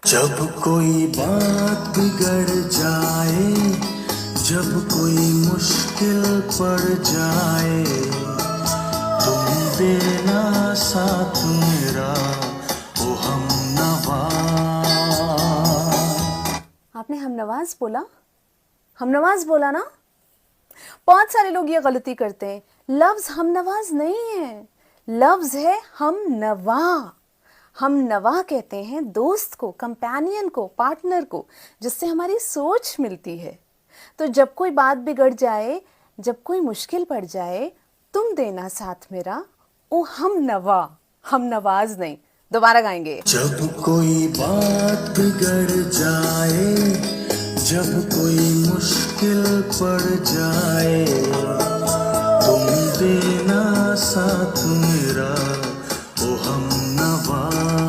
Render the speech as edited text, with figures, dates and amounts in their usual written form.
जब कोई बात बिगड़ जाए, जब कोई मुश्किल पड़ जाए, तुम देना साथ मेरा, ओ हमनवा। आपने हमनवाज बोला? हमनवाज बोला ना? बहुत सारे लोग ये गलती करते हैं। लफ्ज हमनवाज नहीं है, लफ्ज है हमनवा। हम नवा कहते हैं दोस्त को, कंपेनियन को, पार्टनर को, जिससे हमारी सोच मिलती है। तो जब कोई बात बिगड़ जाए, जब कोई मुश्किल पड़ जाए, तुम देना साथ मेरा, ओ हम नवा, हम नवाज नहीं। दोबारा गाएंगे। जब कोई बात बिगड़ जाए, जब कोई मुश्किल पड़ जाए, तुम देना साथ मेरा, ओ हमनवा।